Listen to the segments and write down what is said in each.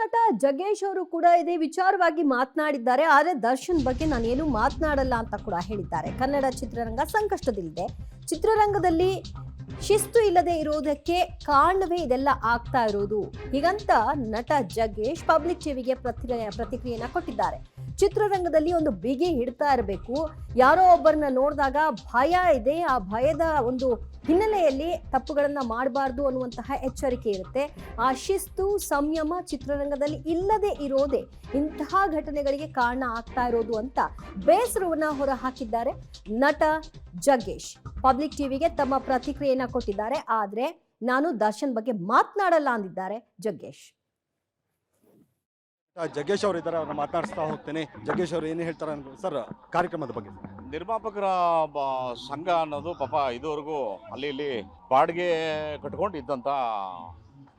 ನಟ ಜಗ್ಗೇಶ್ ಅವರು ಕೂಡ ಇದೇ ವಿಚಾರವಾಗಿ ಮಾತನಾಡಿದ್ದಾರೆ. ಆದರೆ ದರ್ಶನ್ ಬಗ್ಗೆ ನಾನೇನು ಮಾತನಾಡಲ್ಲ ಅಂತ ಕೂಡ ಹೇಳಿದ್ದಾರೆ. ಕನ್ನಡ ಚಿತ್ರರಂಗ ಸಂಕಷ್ಟದಲ್ಲಿದೆ. ಚಿತ್ರರಂಗದಲ್ಲಿ ಶಿಸ್ತು ಇಲ್ಲದೆ ಇರೋದಕ್ಕೆ ಕಾರಣವೇ ಇದೆಲ್ಲ ಆಗ್ತಾ ಇರೋದು. ಹೀಗಂತ ನಟ ಜಗ್ಗೇಶ್ ಪಬ್ಲಿಕ್ ಟಿವಿಗೆ ಪ್ರತಿಕ್ರಿಯೆಯನ್ನ ಕೊಟ್ಟಿದ್ದಾರೆ. ಚಿತ್ರರಂಗದಲ್ಲಿ ಒಂದು ಬಿಗಿ ಹಿಡ್ತಾ ಇರಬೇಕು. ಯಾರೋ ಒಬ್ಬರನ್ನ ನೋಡಿದಾಗ ಭಯ ಇದೆ. ಆ ಭಯದ ಒಂದು ಹಿನ್ನೆಲೆಯಲ್ಲಿ ತಪ್ಪುಗಳನ್ನ ಮಾಡಬಾರ್ದು ಅನ್ನುವಂತಹ ಎಚ್ಚರಿಕೆ ಇರುತ್ತೆ. ಆ ಶಿಸ್ತು ಸಂಯಮ ಚಿತ್ರರಂಗದಲ್ಲಿ ಇಲ್ಲದೆ ಇರೋದೇ ಇಂತಹ ಘಟನೆಗಳಿಗೆ ಕಾರಣ ಆಗ್ತಾ ಇರೋದು ಅಂತ ಬೇಸರವನ್ನ ಹೊರ ಹಾಕಿದ್ದಾರೆ ನಟ ಜಗ್ಗೇಶ್. ಪಬ್ಲಿಕ್ ಟಿವಿಗೆ ತಮ್ಮ ಪ್ರತಿಕ್ರಿಯೆಯನ್ನ ಕೊಟ್ಟಿದ್ದಾರೆ. ಆದ್ರೆ ನಾನು ದರ್ಶನ್ ಬಗ್ಗೆ ಮಾತನಾಡಲ್ಲ ಅಂದಿದ್ದಾರೆ ಜಗ್ಗೇಶ್. ಜಗ್ಗೇಶ್ ಅವರು ಇದ್ದಾರೆ, ಅವ್ರನ್ನ ಮಾತನಾಡಿಸ್ತಾ ಹೋಗ್ತೇನೆ. ಜಗ್ಗೇಶ್ ಅವರು ಏನು ಹೇಳ್ತಾರೆ ಸರ್ ಕಾರ್ಯಕ್ರಮದ ಬಗ್ಗೆ? ನಿರ್ಮಾಪಕರ ಸಂಘ ಅನ್ನೋದು ಪಾಪ ಇದುವರೆಗೂ ಅಲ್ಲಿ ಇಲ್ಲಿ ಬಾಡಿಗೆ ಕಟ್ಕೊಂಡು ಇದ್ದಂಥ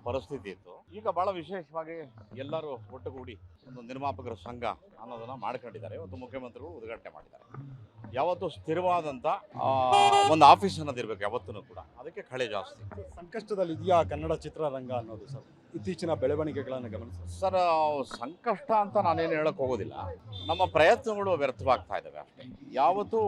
ಪರಿಸ್ಥಿತಿ ಇತ್ತು. ಈಗ ಭಾಳ ವಿಶೇಷವಾಗಿ ಎಲ್ಲರೂ ಒಟ್ಟುಗೂಡಿ ಒಂದು ನಿರ್ಮಾಪಕರ ಸಂಘ ಅನ್ನೋದನ್ನು ಮಾಡ್ಕೊಂಡಿದ್ದಾರೆ. ಇವತ್ತು ಮುಖ್ಯಮಂತ್ರಿಗಳು ಉದ್ಘಾಟನೆ ಮಾಡಿದ್ದಾರೆ. ಯಾವತ್ತೂ ಸ್ಥಿರವಾದಂಥ ಒಂದು ಆಫೀಸ್ ಅನ್ನೋದು ಇರಬೇಕು ಯಾವತ್ತೂ ಕೂಡ. ಅದಕ್ಕೆ ಕಳೆ ಜಾಸ್ತಿ. ಸಂಕಷ್ಟದಲ್ಲಿ ಇದೆಯಾ ಕನ್ನಡ ಚಿತ್ರರಂಗ ಅನ್ನೋದು ಸರ್ ಇತ್ತೀಚಿನ ಬೆಳವಣಿಗೆಗಳನ್ನು ಗಮನಿಸಿ? ಸರ್, ಸಂಕಷ್ಟ ಅಂತ ನಾನೇನು ಹೇಳಕ್ಕೆ ಹೋಗೋದಿಲ್ಲ. ನಮ್ಮ ಪ್ರಯತ್ನಗಳು ವ್ಯರ್ಥವಾಗ್ತಾ ಇದ್ದಾವೆ ಅಷ್ಟೇ. ಯಾವತ್ತೂ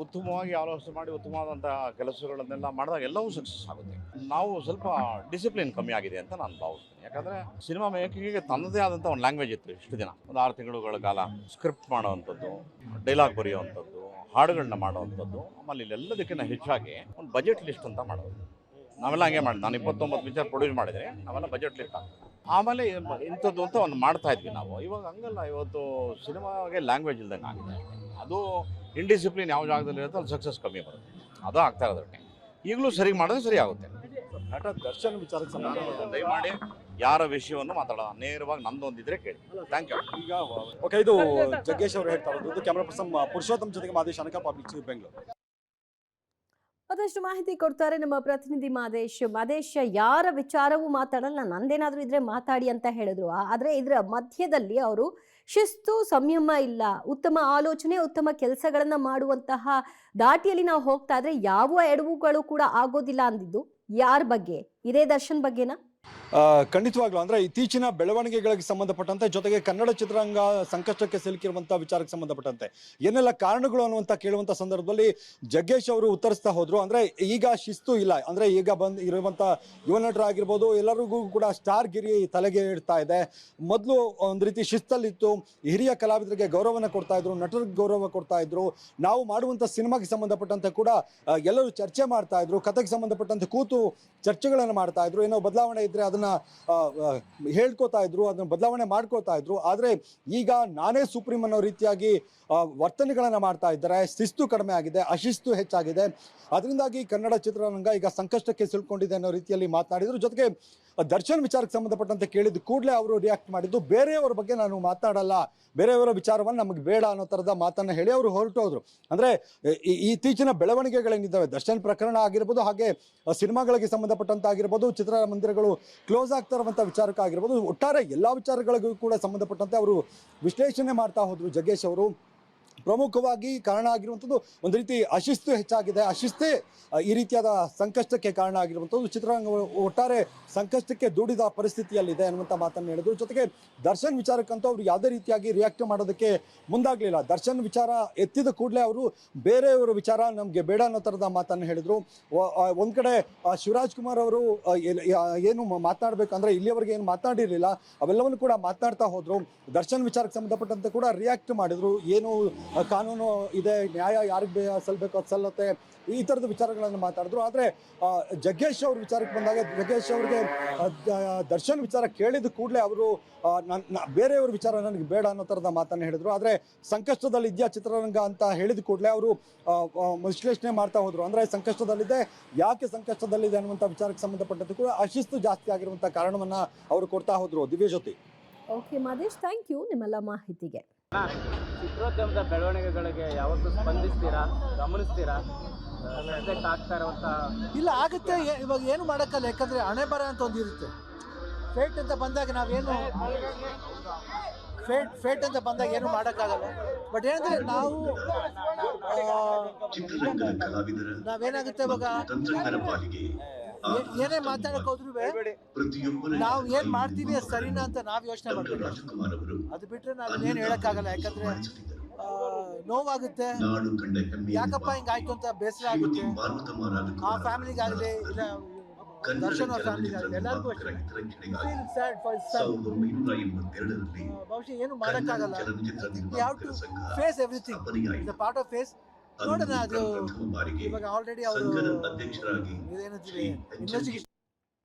ಉತ್ತಮವಾಗಿ ಆಲೋಚನೆ ಮಾಡಿ ಉತ್ತಮವಾದಂಥ ಕೆಲಸಗಳನ್ನೆಲ್ಲ ಮಾಡಿದಾಗ ಎಲ್ಲವೂ ಸಕ್ಸಸ್ ಆಗುತ್ತೆ. ನಾವು ಸ್ವಲ್ಪ ಡಿಸಿಪ್ಲಿನ್ ಕಮ್ಮಿ ಆಗಿದೆ ಅಂತ ನಾನು ಭಾವಿಸ್ತೀನಿ. ಯಾಕಂದರೆ ಸಿನಿಮಾ ಮೇಕಿಂಗಿಗೆ ತನ್ನದೇ ಆದಂಥ ಒಂದು ಲ್ಯಾಂಗ್ವೇಜ್ ಇತ್ತು. ಇಷ್ಟು ದಿನ ಒಂದು 6 ತಿಂಗಳುಗಳ ಕಾಲ ಸ್ಕ್ರಿಪ್ಟ್ ಮಾಡೋವಂಥದ್ದು, ಡೈಲಾಗ್ ಬರೆಯುವಂಥದ್ದು, ಹಾಡುಗಳನ್ನ ಮಾಡುವಂಥದ್ದು. ಆಮೇಲೆ ಇಲ್ಲೆಲ್ಲದಕ್ಕಿಂತ ಹೆಚ್ಚಾಗಿ ಒಂದು ಬಜೆಟ್ ಲಿಸ್ಟ್ ಅಂತ ಮಾಡೋದು. ನಾವೆಲ್ಲ ಹಂಗೆ ಮಾಡಿ, ನಾನು 29 ಪಿಕ್ಚರ್ ಪ್ರೊಡ್ಯೂಸ್ ಮಾಡಿದರೆ ನಾವೆಲ್ಲ ಬಜೆಟ್ ಲಿಸ್ಟ್ ಹಾಕ್ತೀವಿ. ಆಮೇಲೆ ಇಂಥದ್ದು ಅಂತ ಒಂದು ಮಾಡ್ತಾ ಇದ್ವಿ ನಾವು. ಇವಾಗ ಹಂಗಲ್ಲ. ಇವತ್ತು ಸಿನಿಮಾಗೆ ಲ್ಯಾಂಗ್ವೇಜ್ ಇಲ್ದಂಗೆ ಆಗಿದೆ. ಅದು ಇಂಡಿಸಿಪ್ಲಿನ್ ಯಾವ ಜಾಗದಲ್ಲಿ ಇರುತ್ತೆ ಅಲ್ಲಿ ಸಕ್ಸಸ್ ಕಮ್ಮಿ ಬರುತ್ತೆ. ಅದು ಆಗ್ತಾ ಇರೋದಕ್ಕೆ ಈಗಲೂ ಸರಿ ಮಾಡಿದ್ರೆ ಸರಿ ಆಗುತ್ತೆ. ನಟ ದರ್ಶನ್ ವಿಚಾರಕ್ಕೆ ದಯಮಾಡಿ ಯಾರ ವಿಷಯವನ್ನು ಮಾತಾಡೋಣ, ನೇರವಾಗಿ ನಂದೊಂದಿದ್ರೆ ಕೇಳಿ. Thank you. ಈಗ ಓಕೆ, ಇದು ಜಗ್ಗೇಶ್ ಅವರು ಹೇಳ್ತಾ ಇರೋದು. ಕ್ಯಾಮರಾ ಪರ್ಸನ್ ಪುರುಷೋತ್ತಮ್ ಜೊತೆಗೆ ಮಾದೇಶ್ ಅನಕ, ಪಬ್ಲಿಕ್ ಟಿವಿ ಬೆಂಗಳೂರು. ಮತ್ತಷ್ಟು ಮಾಹಿತಿ ಕೊಡ್ತಾರೆ ನಮ್ಮ ಪ್ರತಿನಿಧಿ ಮಾದೇಶ್. ಮಾದೇಶ್, ಯಾರ ವಿಚಾರವೂ ಮಾತಾಡಲ್ಲ, ನಂದೇನಾದ್ರೂ ಇದ್ರೆ ಮಾತಾಡಿ ಅಂತ ಹೇಳಿದ್ರು. ಆದ್ರೆ ಇದ್ರ ಮಧ್ಯದಲ್ಲಿ ಅವರು ಶಿಸ್ತು ಸಂಯಮ ಇಲ್ಲ, ಉತ್ತಮ ಆಲೋಚನೆ ಉತ್ತಮ ಕೆಲಸಗಳನ್ನ ಮಾಡುವಂತಹ ದಾಟಿಯಲ್ಲಿ ನಾವು ಹೋಗ್ತಾ ಇದ್ರೆ ಯಾವ ಎಡವುಗಳು ಕೂಡ ಆಗೋದಿಲ್ಲ ಅಂದಿದ್ದು ಯಾರ ಬಗ್ಗೆ? ಇದೇ ದರ್ಶನ್ ಬಗ್ಗೆನಾ? ಖಂಡಿತವಾಗ್ಲೂ ಅಂದ್ರೆ ಇತ್ತೀಚಿನ ಬೆಳವಣಿಗೆಗಳಿಗೆ ಸಂಬಂಧಪಟ್ಟಂತೆ, ಜೊತೆಗೆ ಕನ್ನಡ ಚಿತ್ರರಂಗ ಸಂಕಷ್ಟಕ್ಕೆ ಸಿಲುಕಿರುವಂತಹ ವಿಚಾರಕ್ಕೆ ಸಂಬಂಧಪಟ್ಟಂತೆ ಏನೆಲ್ಲ ಕಾರಣಗಳು ಅನ್ನುವಂತ ಕೇಳುವಂತ ಸಂದರ್ಭದಲ್ಲಿ ಜಗ್ಗೇಶ್ ಅವರು ಉತ್ತರಿಸ್ತಾ ಹೋದ್ರು. ಅಂದ್ರೆ ಈಗ ಶಿಸ್ತು ಇಲ್ಲ, ಅಂದ್ರೆ ಈಗ ಇರುವಂತ ಯುವ ನಟರಾಗಿರ್ಬೋದು ಎಲ್ಲರಿಗೂ ಕೂಡ ಸ್ಟಾರ್ ಗಿರಿ ತಲೆಗೆ ಇಡ್ತಾ ಇದೆ. ಮೊದಲು ಒಂದ್ ರೀತಿ ಶಿಸ್ತಲ್ಲಿತ್ತು. ಹಿರಿಯ ಕಲಾವಿದರಿಗೆ ಗೌರವನ ಕೊಡ್ತಾ ಇದ್ರು, ನಟರಿಗೆ ಗೌರವ ಕೊಡ್ತಾ ಇದ್ರು. ನಾವು ಮಾಡುವಂತ ಸಿನಿಮಾಗೆ ಸಂಬಂಧಪಟ್ಟಂತೆ ಕೂಡ ಎಲ್ಲರೂ ಚರ್ಚೆ ಮಾಡ್ತಾ ಇದ್ರು, ಕಥೆಗೆ ಸಂಬಂಧಪಟ್ಟಂತೆ ಕೂತು ಚರ್ಚೆಗಳನ್ನು ಮಾಡ್ತಾ ಇದ್ರು. ಏನೋ ಬದಲಾವಣೆ ಇದ್ರೆ ಅದನ್ನ ಹೇಳ್ಕೋತಾ ಇದ್ರು, ಅದನ್ನ ಬದಲಾವಣೆ ಮಾಡ್ಕೋತಾ ಇದ್ರು. ಆದ್ರೆ ಈಗ ನಾನೇ ಸುಪ್ರೀಂ ಅನ್ನೋ ರೀತಿಯಾಗಿ ವರ್ತನೆಗಳನ್ನ ಮಾಡ್ತಾ ಇದ್ದಾರೆ. ಶಿಸ್ತು ಕಡಿಮೆ ಆಗಿದೆ, ಅಶಿಸ್ತು ಹೆಚ್ಚಾಗಿದೆ. ಅದರಿಂದಾಗಿ ಕನ್ನಡ ಚಿತ್ರರಂಗ ಈಗ ಸಂಕಷ್ಟಕ್ಕೆ ಸಿಲ್ಕೊಂಡಿದೆ ಅನ್ನೋ ರೀತಿಯಲ್ಲಿ ಮಾತನಾಡಿದ್ರು. ಜೊತೆಗೆ ದರ್ಶನ್ ವಿಚಾರಕ್ಕೆ ಸಂಬಂಧಪಟ್ಟಂತೆ ಕೇಳಿದ ಕೂಡಲೇ ಅವರು ರಿಯಾಕ್ಟ್ ಮಾಡಿದ್ದು, ಬೇರೆಯವರ ಬಗ್ಗೆ ನಾನು ಮಾತಾಡಲ್ಲ, ಬೇರೆಯವರ ವಿಚಾರವನ್ನು ನಮಗೆ ಬೇಡ ಅನ್ನೋ ಥರದ ಮಾತನ್ನು ಹೇಳಿ ಅವರು ಹೊರಟೋದ್ರು. ಅಂದರೆ ಇತ್ತೀಚಿನ ಬೆಳವಣಿಗೆಗಳೇನಿದ್ದಾವೆ, ದರ್ಶನ್ ಪ್ರಕರಣ ಆಗಿರ್ಬೋದು, ಹಾಗೆ ಸಿನಿಮಾಗಳಿಗೆ ಸಂಬಂಧಪಟ್ಟಂತ ಆಗಿರ್ಬೋದು, ಚಿತ್ರಮಂದಿರಗಳು ಕ್ಲೋಸ್ ಆಗ್ತಾ ಇರುವಂಥ ವಿಚಾರಕ್ಕಾಗಿರ್ಬೋದು, ಒಟ್ಟಾರೆ ಎಲ್ಲ ವಿಚಾರಗಳಿಗೂ ಕೂಡ ಸಂಬಂಧಪಟ್ಟಂತೆ ಅವರು ವಿಶ್ಲೇಷಣೆ ಮಾಡ್ತಾ ಹೋದರು ಜಗ್ಗೇಶ್ ಅವರು. ಪ್ರಮುಖವಾಗಿ ಕಾರಣ ಆಗಿರುವಂಥದ್ದು ಒಂದು ರೀತಿ ಅಶಿಸ್ತು ಹೆಚ್ಚಾಗಿದೆ. ಅಶಿಸ್ತೇ ಈ ರೀತಿಯಾದ ಸಂಕಷ್ಟಕ್ಕೆ ಕಾರಣ ಆಗಿರುವಂಥದ್ದು. ಚಿತ್ರರಂಗ ಒಟ್ಟಾರೆ ಸಂಕಷ್ಟಕ್ಕೆ ದೂಡಿದ ಪರಿಸ್ಥಿತಿಯಲ್ಲಿದೆ ಅನ್ನುವಂಥ ಮಾತನ್ನು ಹೇಳಿದ್ರು. ಜೊತೆಗೆ ದರ್ಶನ್ ವಿಚಾರಕ್ಕಂತೂ ಅವರು ಯಾವುದೇ ರೀತಿಯಾಗಿ ರಿಯಾಕ್ಟ್ ಮಾಡೋದಕ್ಕೆ ಮುಂದಾಗಲಿಲ್ಲ. ದರ್ಶನ್ ವಿಚಾರ ಎತ್ತಿದ ಕೂಡಲೇ ಅವರು ಬೇರೆಯವರ ವಿಚಾರ ನಮಗೆ ಬೇಡ ಅನ್ನೋ ಥರದ ಮಾತನ್ನು ಹೇಳಿದರು. ಒಂದು ಕಡೆ ಶಿವರಾಜ್ ಕುಮಾರ್ ಅವರು ಏನು ಮಾತನಾಡಬೇಕಂದ್ರೆ ಇಲ್ಲಿಯವರೆಗೆ ಏನು ಮಾತನಾಡಿರಲಿಲ್ಲ, ಅವೆಲ್ಲವನ್ನು ಕೂಡ ಮಾತನಾಡ್ತಾ ಹೋದರು. ದರ್ಶನ್ ವಿಚಾರಕ್ಕೆ ಸಂಬಂಧಪಟ್ಟಂತೆ ಕೂಡ ರಿಯಾಕ್ಟ್ ಮಾಡಿದರು. ಏನು ಕಾನೂನು ಇದೆ, ನ್ಯಾಯ ಯಾರಿಗೆ ಸಲ್ಲಬೇಕು ಅದು ಸಲ್ಲತ್ತೆ, ಈ ಥರದ ವಿಚಾರಗಳನ್ನು ಮಾತಾಡಿದ್ರು. ಆದರೆ ಜಗ್ಗೇಶ್ ಅವ್ರ ವಿಚಾರಕ್ಕೆ ಬಂದಾಗ ಜಗ್ಗೇಶ್ ಅವ್ರಿಗೆ ದರ್ಶನ್ ವಿಚಾರ ಕೇಳಿದ ಕೂಡಲೇ ಅವರು ಬೇರೆಯವ್ರ ವಿಚಾರ ನನಗೆ ಬೇಡ ಅನ್ನೋ ಥರದ ಮಾತನ್ನು ಹೇಳಿದರು. ಆದರೆ ಸಂಕಷ್ಟದಲ್ಲಿ ಇದೆಯಾ ಚಿತ್ರರಂಗ ಅಂತ ಹೇಳಿದ ಕೂಡಲೇ ಅವರು ವಿಶ್ಲೇಷಣೆ ಮಾಡ್ತಾ ಹೋದರು. ಅಂದರೆ ಸಂಕಷ್ಟದಲ್ಲಿದೆ, ಯಾಕೆ ಸಂಕಷ್ಟದಲ್ಲಿದೆ ಅನ್ನುವಂಥ ವಿಚಾರಕ್ಕೆ ಸಂಬಂಧಪಟ್ಟಂತೆ ಕೂಡ ಅಶಿಸ್ತು ಜಾಸ್ತಿ ಆಗಿರುವಂಥ ಕಾರಣವನ್ನು ಅವರು ಕೊಡ್ತಾ ಹೋದರು. ದಿವ್ಯ ಜ್ಯೋತಿ. ಓಕೆ ಮಾದೇಶ್, ಥ್ಯಾಂಕ್ ಯು ನಿಮ್ಮೆಲ್ಲ ಮಾಹಿತಿಗೆ. ಚಿತ್ರೋದ್ಯಮದ ಬೆಳವಣಿಗೆಗಳಿಗೆ ಯಾವತ್ತೂ ಸ್ಪಂದಿಸ್ತೀರಾ, ಗಮನಿಸ್ತೀರಾ? ಆಗ್ತಾ ಇರುವಂತ ಇಲ್ಲ ಆಗುತ್ತೆ. ಇವಾಗ ಏನು ಮಾಡೋಕ್ಕಲ್ಲ, ಯಾಕಂದರೆ ಹಣೆ ಬರ ಅಂತ ಒಂದು ಇರುತ್ತೆ. ಫೇಟ್ ಅಂತ ಬಂದಾಗ ನಾವೇನು ಫೇಟ್ ಅಂತ ಬಂದಾಗ ಏನು ಮಾಡೋಕ್ಕಾಗಲ್ಲ. ಬಟ್ ಏನಂದರೆ ನಾವೇನಾಗುತ್ತೆ ಇವಾಗ ಏನೇ ಮಾತಾಡಕ್ ಹೋದ್ರು ನಾವು ಏನ್ ಮಾಡ್ತೀವಿ ಅದು ಸರಿನಾ ಅಂತ ನಾವ್ ಯೋಚನೆ ಮಾಡ್ಬೇಕು. ಅದು ಬಿಟ್ರೆ ನಾವೇನ್ ಹೇಳಕ್ಕಾಗಲ್ಲ, ಯಾಕಂದ್ರೆ ನೋವಾಗುತ್ತೆ, ಯಾಕಪ್ಪ ಹಿಂಗಾಯ್ತು ಅಂತ ಬೇಸರ ಆಗುತ್ತೆ. ಆ ಫ್ಯಾಮಿಲಿಗಾಗಲಿ ಇಲ್ಲ ದರ್ಶನ್ ಅವ್ರ ಫ್ಯಾಮಿಲಿಗಾಗಲಿ ಎಲ್ಲರಿಗೂ ಬಹುಶಃ ಏನು ಮಾಡಕ್ಕಾಗಲ್ಲ. Phase everything is a part of phase. ನೋಡೋಣ, ಅದು ಇವಾಗ ಆಲ್ರೆಡಿ ಅವರು ಇದೇನಂತೀವಿ ಇನ್ವೆಸ್ಟಿಗೇಷನ್